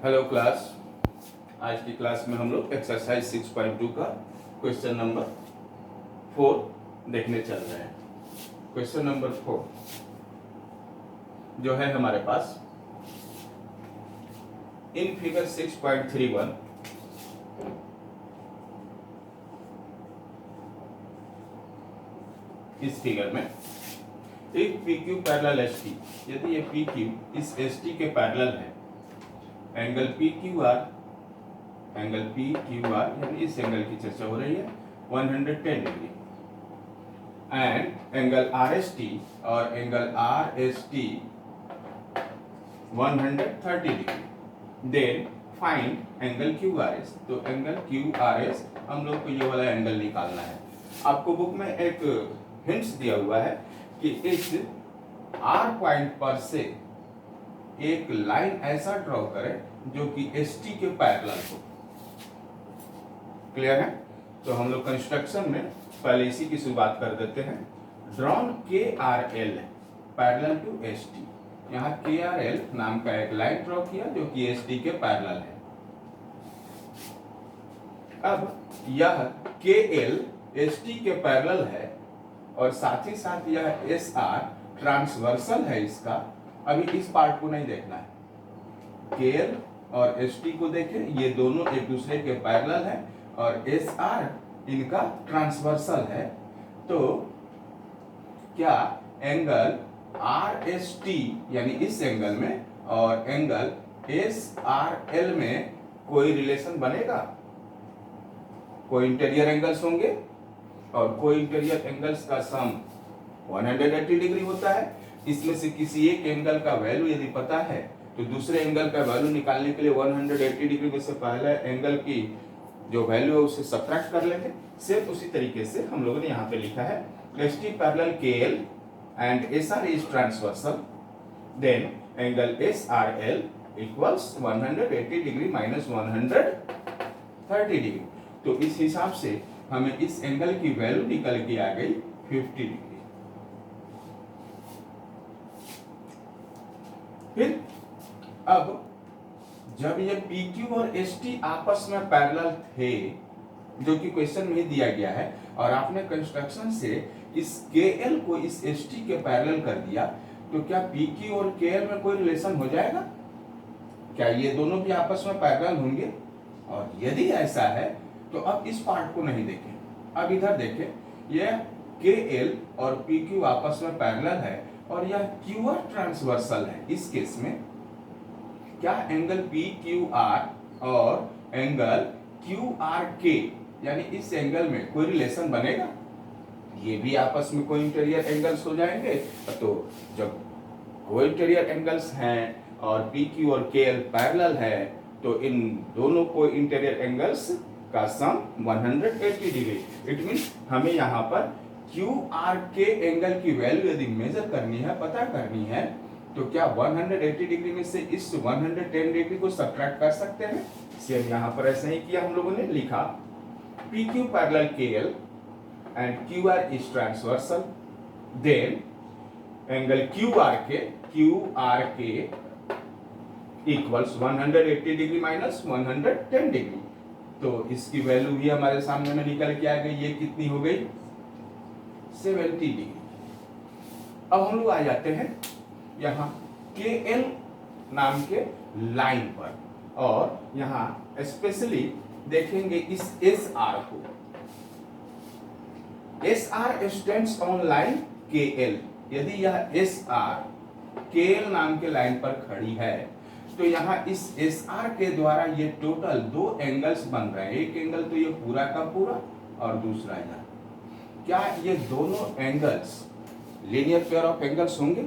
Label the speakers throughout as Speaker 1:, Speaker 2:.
Speaker 1: Hello class. आज की class में हम लोग एक्सरसाइज 6.2 का क्वेश्चन नंबर 4 देखने चल रहे हैं। क्वेश्चन नंबर 4 जो है हमारे पास इन फिगर 6.31 इस फिगर में एक PQ पैरेलल ST, यदि ये PQ इस ST के पैरेलल है, एंगल PQR यानी इस एंगल की चर्चा हो रही है 110 डिग्री, एंड एंगल RST और angle RST 130 degree. Then find angle QRS। तो एंगल QRS हम लोग को ये वाला एंगल निकालना है। आपको बुक में एक हिंट्स दिया हुआ है कि इस R पॉइंट पर से एक लाइन ऐसा ड्रॉ करें जो कि ST के पैरेलल हो। क्लियर है? तो हम लोग कंस्ट्रक्शन में पहले इसी की शुरुआत कर देते हैं। Drawn KRL parallel to ST। यहाँ KRL नाम का एक लाइन ड्रॉ किया जो कि ST के पैरेलल है। अब यह KL ST के पैरेलल है और साथ ही साथ यह SR ट्रांसवर्सल है इसका। अभी इस पार्ट को नहीं देखना है। KL और ST को देखें, ये दोनों एक दूसरे के पैरेलल है और SR इनका ट्रांसवर्सल है। तो क्या एंगल RST यानी इस एंगल में और एंगल SRL में कोई रिलेशन बनेगा? कोई इंटीरियर एंगल्स होंगे और कोई इंटीरियर एंगल्स का सम 180 डिग्री होता है। इसमें से किसी एक एंगल का वैल्यू यदि पता है तो दूसरे एंगल का वैल्यू निकालने के लिए 180 डिग्री में से पहले एंगल की जो वैल्यू है उसे सब्ट्रैक्ट कर लेंगे। सिर्फ उसी तरीके से हम लोगों ने यहाँ पे लिखा है ST parallel KL and SR is transversal, then angle SRL equals 180 degree minus 130 degree. तो इस हिसाब से हमें इस एंगल की वैल्यू निकल के आ गई 50 डिग्री। फिर अब जब ये PQ और ST आपस में पैरेलल थे, जो कि क्वेश्चन में दिया गया है, और आपने कंस्ट्रक्शन से इस KL को इस ST के पैरेलल कर दिया, तो क्या PQ और KL में कोई रिलेशन हो जाएगा? क्या ये दोनों भी आपस में पैरेलल होंगे? और यदि ऐसा है तो अब इस पार्ट को नहीं देखें, अब इधर देखें। यह KL और PQ आपस में पैरेलल है और यह QR ट्रांसवर्सल है। इस केस में क्या एंगल PQR और एंगल QRK यानी इस एंगल में कोई रिलेशन बनेगा? ये भी आपस में कोई इंटीरियर एंगल्स हो जाएंगे। तो जब कोई इंटीरियर एंगल्स हैं और PQ और KL पैरेलल है तो इन दोनों को इंटीरियर एंगल्स का सम 180 डिग्री। इट मींस हमें यहाँ पर QRK एंगल की वैल्यू यदि मेजर करनी है, पता करनी है, तो क्या 180 डिग्री में से इस 110 डिग्री को सब्ट्रैक्ट कर सकते हैं? सेम यहाँ पर ऐसा ही किया। हम लोगों ने लिखा PQ parallel KL and QR is transversal, then angle QRK equals 180 degree minus 110 degree. तो इसकी वैल्यू भी हमारे सामने में निकल के आ गई। ये कितनी हो गई? 70 डिग्री। अब हम लोग आ जाते हैं यहाँ KL नाम के लाइन पर और यहाँ स्पेशली देखेंगे इस SR को। SR stands on line KL। यदि यह SR KL नाम के लाइन पर खड़ी है तो यहाँ इस SR के द्वारा ये टोटल दो एंगल्स बन रहे हैं। एक एंगल तो ये पूरा का पूरा और दूसरा यहाँ। क्या ये दोनों angles linear pair of angles होंगे?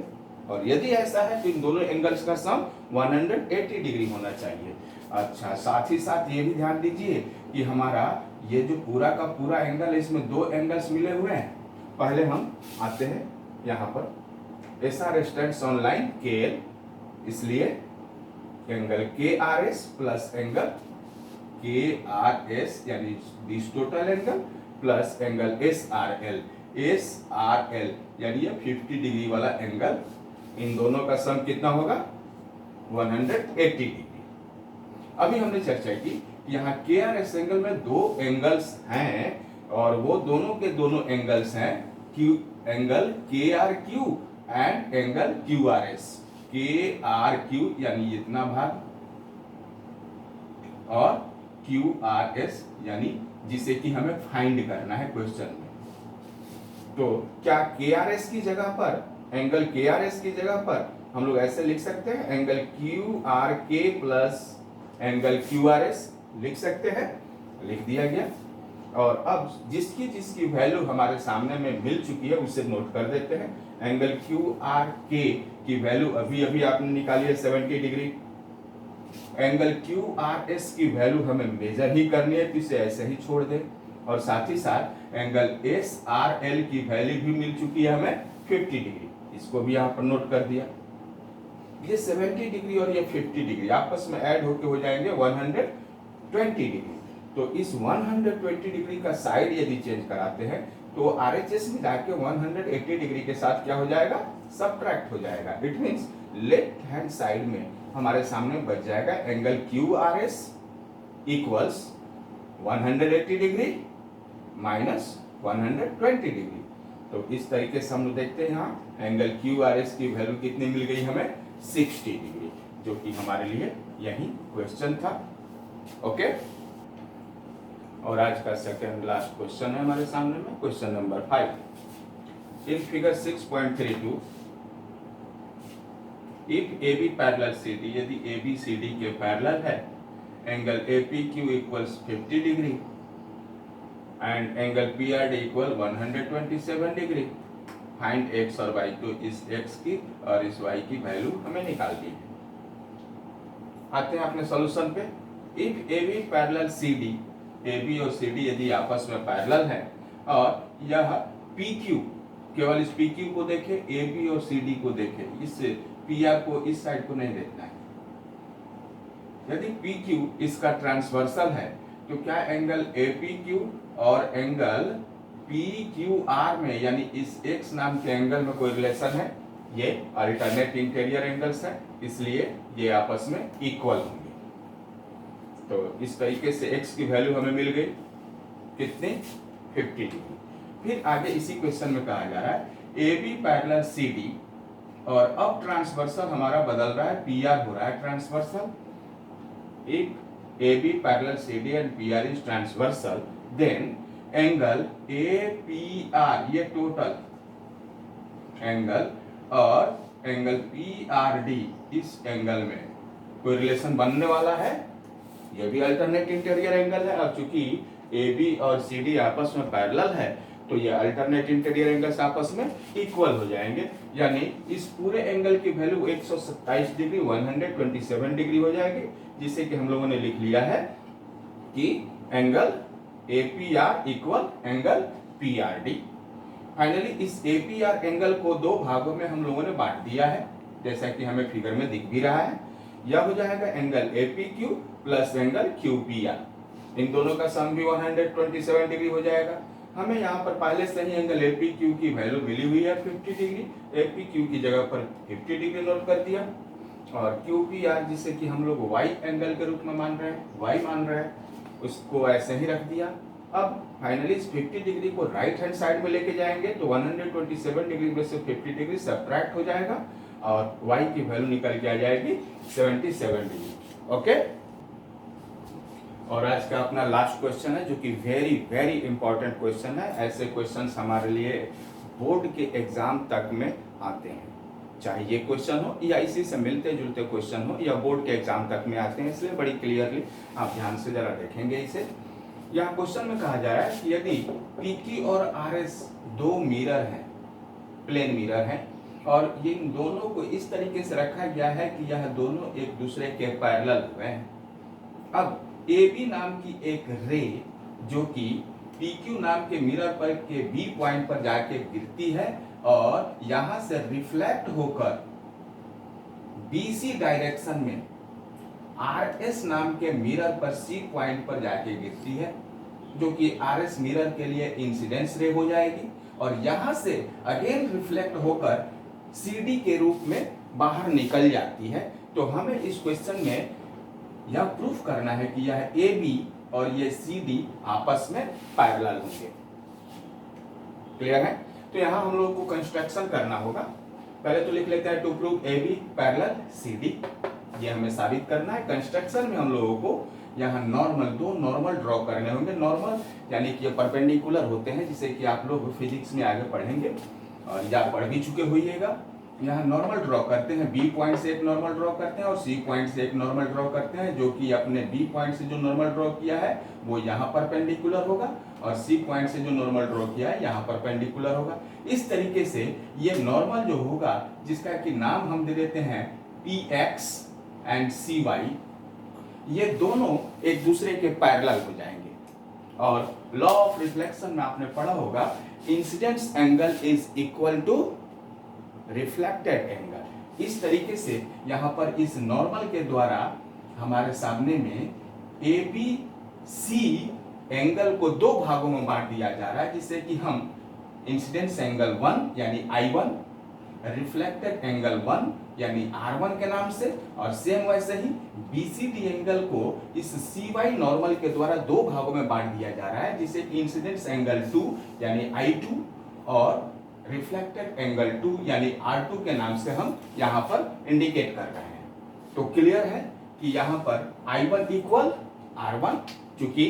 Speaker 1: और यदि ऐसा है तो इन दोनों एंगल्स का सम 180 डिग्री होना चाहिए। अच्छा, साथ ही साथ ये भी ध्यान दीजिए कि हमारा ये जो पूरा का पूरा एंगल है, इसमें दो एंगल्स मिले हुए हैं। पहले हम आते हैं यहाँ पर SR stands on line KL, इसलिए angle KRS plus angle KRS यानी this total angle plus angle SRL यानी ये 50 डिग्री वाला एंगल, इन दोनों का सम कितना होगा? 180 डिग्री। अभी हमने चर्चा की कि यहाँ के आर एस एंगल में दो एंगल्स हैं और वो दोनों के दोनों एंगल्स हैं Q angle K R Q and angle Q R S. K R Q यानी इतना भाग और क्यू आर एस यानी जिसे कि हमें फाइंड करना है क्वेश्चन में। तो क्या के आर एस की जगह पर, एंगल के आर एस की जगह पर हम लोग ऐसे लिख सकते हैं, एंगल क्यू आर के plus angle Q R S लिख सकते हैं, लिख दिया गया। और अब जिसकी जिसकी वैल्यू हमारे सामने में मिल चुकी है उसे नोट कर देते हैं। एंगल क्यू आर के की वैल्यू अभी अभी आपने निकाली है 70 degree. Angle Q R S की वैल्यू हमें मेजर ही करनी है तो इसे ऐसे ही छोड़ दें। और साथ ही साथ एंगल एस आर एल की वैल्यू भी मिल चुकी है हमें 50 डिग्री, इसको भी यहाँ पर नोट कर दिया। ये 70 डिग्री और ये 50 डिग्री आपस में ऐड होके हो जाएंगे 120 डिग्री। तो इस 120 डिग्री का साइड यदि चेंज कराते हैं तो आरएचएस मिला के 180 डिग्री के साथ क्या हो जाएगा, सब्ट्रैक्ट हो जाएगा। It means left hand side में हमारे सामने बच जाएगा angle Q R S equals 180 degree minus 120 degree. तो इस तरीके से हम लोग देखते हैं यहाँ एंगल क्यू आर एस की वैल्यू कितनी मिल गई हमें, 60 डिग्री, जो कि हमारे लिए यही क्वेश्चन था। ओके, और आज का सेकंड लास्ट क्वेश्चन है हमारे सामने में, question number 5। In figure 6.32 if A B parallel C D, यदि ए बी सी डी के पैरेलल है, angle A P Q equals 50 degree and angle P R D equal 127 degree, find x और y. तो इस x की और इस Y की वैल्यू हमें निकालनी है। आते हैं अपने सॉल्यूशन पे। If A B parallel C D, A B और सी डी यदि आपस में पैरेलल है और यह पी क्यू, केवल इस पी क्यू को देखे, ए बी और सी डी को देखे, इस पी आर को इस साइड को नहीं देखना है। यदि पी क्यू इसका ट्रांसवर्सल है तो क्या एंगल ए पी क्यू और एंगल पी क्यू आर में यानी इस एक्स नाम के एंगल में कोई रिलेशन है? ये अल्टरनेट इंटीरियर एंगल्स है, इसलिए ये आपस में इक्वल होंगे। तो इस तरीके से एक्स की वैल्यू हमें मिल गई कितनी, 50 डिग्री। फिर आगे इसी क्वेश्चन में कहा जा रहा है A B parallel C D और अब ट्रांसवर्सल हमारा बदल रहा है, पी आर हो रहा है transversal. If AB parallel CD and PR is transversal, then angle APR ये टोटल एंगल और एंगल PRD इस एंगल में कोई रिलेशन बनने वाला है। ये भी अल्टरनेट इंटीरियर एंगल है और चूंकि AB और CD आपस में पैरेलल है तो ये अल्टरनेट इंटीरियर एंगल्स आपस में इक्वल हो जाएंगे, यानी इस पूरे एंगल की वैल्यू 127 डिग्री 127 डिग्री हो जाएगी, जिसे कि हम लोगों ने लिख लिया है कि angle APR equal angle PRD। Finally इस APR एंगल को दो भागों में हम लोगों ने बांट दिया है, जैसा कि हमें फिगर में दिख भी रहा है। यह हो जाएगा angle APQ plus angle QPR, इन दोनों का सम भी 127 डिग्री हो जाएगा। हमें यहाँ पर पहले से ही एंगल APQ की वैल्यू मिली हुई है 50 डिग्री, APQ की जगह पर 50 डिग्री नोट कर दिया और QPR जिसे कि हम लोग Y एंगल के रूप में मान रहे हैं, Y मान रहे हैं, उसको ऐसे ही रख दिया। अब फाइनली इस 50 डिग्री को राइट हैंड साइड में लेके जाएंगे तो 127 डिग्री में से 50 डिग्री सब्ट्रैक्ट हो जाएगा और Y की वैल्यू निकल के आ जाएगी 77 डिग्री। ओके, और आज का अपना लास्ट क्वेश्चन है जो कि वेरी वेरी इंपॉर्टेंट क्वेश्चन है। ऐसे क्वेश्चंस हमारे लिए बोर्ड के एग्जाम तक में आते हैं, चाहे ये क्वेश्चन हो या इसी से मिलते जुलते क्वेश्चन हो या बोर्ड के एग्जाम तक में आते हैं, इसलिए बड़ी क्लियरली आप ध्यान से जरा देखेंगे इसे। यहाँ क्वेश्चन में कहा जा रहा है कि यदि PQ और RS दो मिरर हैं, प्लेन मिरर हैं और ये इन दोनों को इस तरीके से रखा गया है कि यह दोनों एक दूसरे के पैरेलल हुए हैं। अब AB नाम की एक रे जो कि PQ नाम के मिरर पर के B पॉइंट पर जाके गिरती है और यहां से रिफ्लेक्ट होकर BC डायरेक्शन में RS नाम के मिरर पर C पॉइंट पर जाके गिरती है, जो कि RS मिरर के लिए इंसिडेंस रे हो जाएगी और यहां से अगेन रिफ्लेक्ट होकर CD के रूप में बाहर निकल जाती है। तो हमें इस क्वेश्चन में यह प्रूफ करना है कि यह ए बी और ये सी डी आपस में पैरेलल होंगे। क्लियर है? तो यहाँ हम लोग को कंस्ट्रक्शन करना होगा। पहले तो लिख लेते हैं to prove A B parallel C D, ये हमें साबित करना है। कंस्ट्रक्शन में हम लोगों को यहाँ दो नॉर्मल ड्रॉ करने होंगे। नॉर्मल यानी कि ये परपेंडिकुलर होते हैं, जिसे कि आप लोग फिजिक्स में आगे पढ़ेंगे और या पढ़ भी चुके होइएगा। यहाँ नॉर्मल ड्रॉ करते हैं, बी पॉइंट से एक नॉर्मल ड्रॉ करते हैं और सी पॉइंट से एक नॉर्मल ड्रॉ करते हैं, जो कि अपने बी पॉइंट से जो नॉर्मल ड्रॉ किया है वो यहाँ परपेंडिकुलर होगा और सी पॉइंट से जो नॉर्मल ड्रॉ किया है यहाँ परपेंडिकुलर होगा। इस तरीके से ये नॉर्मल जो होगा, जिसका कि नाम हम दे देते हैं P X and C Y, ये दोनों एक दूसरे के पैरेलल हो जाएंगे। और लॉ ऑफ रिफ्लेक्शन में आपने पढ़ा होगा, incidence angle is equal to reflected angle. इस तरीके से यहाँ पर इस नॉर्मल के द्वारा हमारे सामने में ए बी सी एंगल को दो भागों में बांट दिया जा रहा है, जिससे कि हम इंसिडेंस एंगल 1 यानी I1, रिफ्लेक्टेड एंगल 1 यानी R1 के नाम से, और सेम वैसे ही BCD एंगल को इस CY नॉर्मल के द्वारा दो भागों में बांट दिया जा रहा है, जिसे कि इंसिडेंस एंगल 2 यानी I2 और रिफ्लेक्टेड एंगल 2 यानी R2 के नाम से हम यहाँ पर इंडिकेट कर रहे हैं। तो क्लियर है कि यहाँ पर I1 इक्वल R1, चूंकि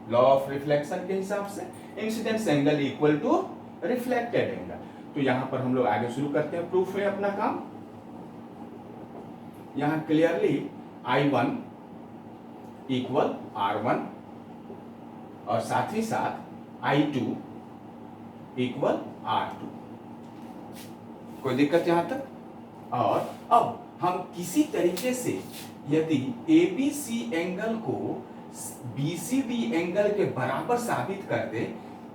Speaker 1: लॉ ऑफ रिफ्लेक्शन के हिसाब से incidence angle equal to reflected angle. तो यहाँ पर हम लोग आगे शुरू करते हैं प्रूफ में अपना काम। यहाँ क्लियरली I1 इक्वल R1 और साथ ही साथ I2 इक्वल R2। कोई दिक्कत यहां तक? और अब हम किसी तरीके से यदि ABC एंगल को BCD एंगल के बराबर साबित कर दे,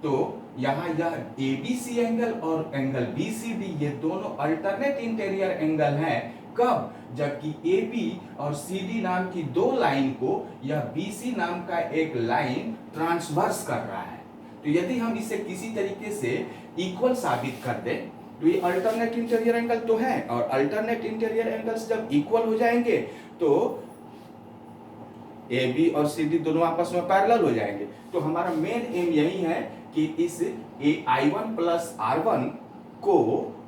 Speaker 1: तो यहाँ यह ABC एंगल और एंगल BCD ये दोनों अल्टरनेट इंटीरियर एंगल हैं। कब? जबकि AB और CD नाम की दो लाइन को यह BC नाम का एक लाइन ट्रांसवर्स कर रहा है। तो यदि हम इसे किसी तरीके से इक्वल साबित कर दें, तो ये अल्टरनेट इंटीरियर एंगल तो है, और अल्टरनेट इंटीरियर एंगल्स जब इक्वल हो जाएंगे तो AB और CD दोनों आपस में पैरेलल हो जाएंगे। तो हमारा मेन एम यही है कि इस I1 प्लस R1 को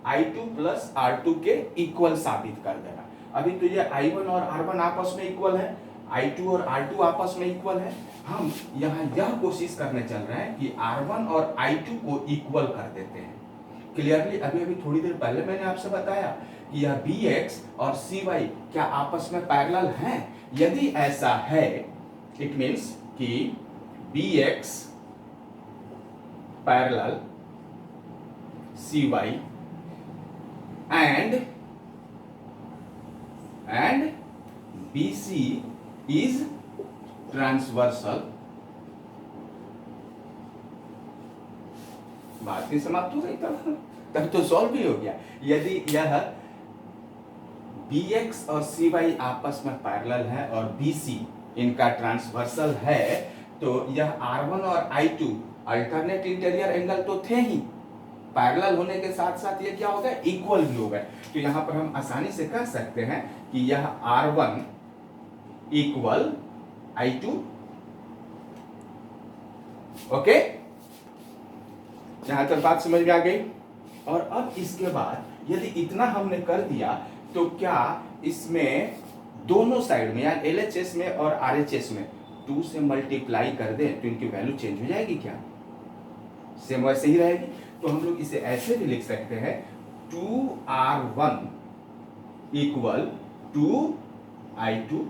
Speaker 1: I2 प्लस R2 के इक्वल साबित कर देना। अभी तो ये I1 और R1 आपस में इक्वल है, I2 और R2 आपस में इक्वल है। हम यहाँ यह कोशिश करने चल रहे हैं कि R1 और I2 को इक्वल कर देते हैं। क्लियरली अभी थोड़ी देर पहले मैंने आपसे बताया कि यह BX और CY क्या आपस में पैरेलल हैं। यदि ऐसा है, इट मीन्स कि BX parallel CY and BC is transversal. बात ही समाप्त हो गई, तब तो सॉल्व भी हो गया। यदि यह BX और CY आपस में पैरेलल है और BC इनका ट्रांसवर्सल है, तो यह R1 और I2 अल्टरनेट इंटीरियर एंगल तो थे ही, पैरेलल होने के साथ साथ ये क्या हो गया, इक्वल भी हो गए। तो यहाँ पर हम आसानी से कह सकते हैं कि यह R1 इक्वल I2। ओके, यहां तक बात समझ में आ गई। और अब इसके बाद यदि इतना हमने कर दिया, तो क्या इसमें दोनों साइड में यानी LHS में और RHS में 2 से मल्टीप्लाई कर दें तो इनकी वैल्यू चेंज हो जाएगी क्या? सेम वैसे ही रहेगी। तो हम लोग इसे ऐसे भी लिख सकते हैं 2R1 इक्वल 2I2,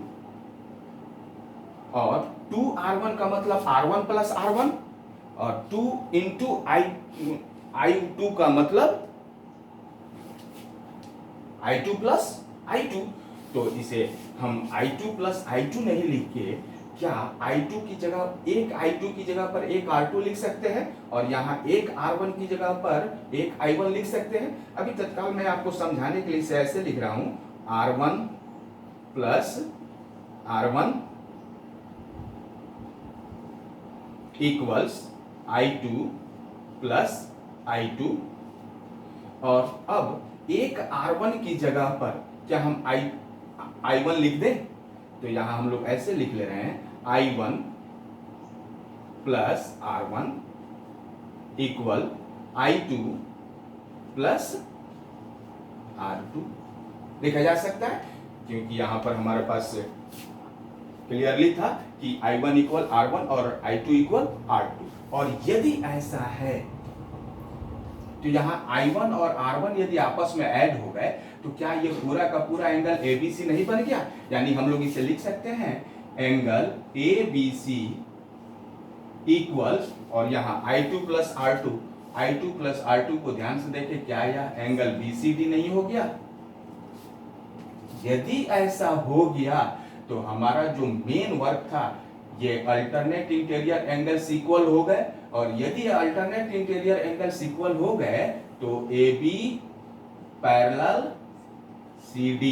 Speaker 1: और 2R1 का मतलब R1 प्लस R1 और 2 इंटू I2 का मतलब I2 प्लस I2। तो इसे हम I2 प्लस I2 नहीं लिख के क्या I2 की जगह एक I2 की जगह पर एक R2 लिख सकते हैं, और यहाँ एक R1 की जगह पर एक I1 लिख सकते हैं। अभी तत्काल मैं आपको समझाने के लिए इसे ऐसे लिख रहा हूं, R1 plus R1 equals I2 plus I2। और अब एक R1 की जगह पर क्या हम I1 लिख दें? तो यहां हम लोग ऐसे लिख ले रहे हैं I1 plus R1 equal I2 plus R2 देखा जा सकता है, क्योंकि यहां पर हमारे पास क्लियरली था कि I1 इक्वल R1 और I2 इक्वल R2। और यदि ऐसा है तो यहाँ I1 और R1 यदि आपस में ऐड हो गए तो क्या ये पूरा का पूरा एंगल ABC नहीं बन गया? यानी हम लोग इसे लिख सकते हैं एंगल ABC इक्वल, और यहाँ I2 प्लस R2 को ध्यान से देखें, क्या यह एंगल BCD नहीं हो गया? यदि ऐसा हो गया तो हमारा जो मेन वर्क था ये अल्टरनेट इंटीरियर एंगल्स इक्वल हो गए, और यदि अल्टरनेट इंटीरियर एंगल्स इक्वल हो गए तो AB पैरेलल CD।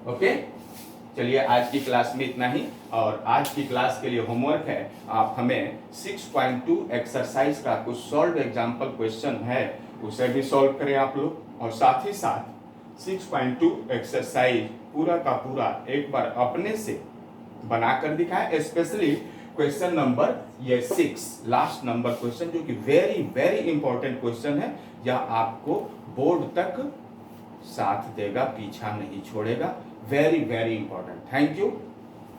Speaker 1: ओके, चलिए आज की क्लास में इतना ही, और आज की क्लास के लिए होमवर्क है, आप हमें 6.2 एक्सरसाइज का कुछ सॉल्व एग्जांपल क्वेश्चन है उसे भी सॉल्व करें आप लोग, और साथ ही साथ 6.2 एक्सरसाइज पूरा का पूरा एक बार अपने से बनाकर दिखाएं, स्पेशली क्वेश्चन नंबर ये 6 लास्ट नंबर क्वेश्चन, जो कि वेरी वेरी इंपॉर्टेंट क्वेश्चन है, यह आपको बोर्ड तक साथ देगा, पीछा नहीं छोड़ेगा, very very important. Thank you.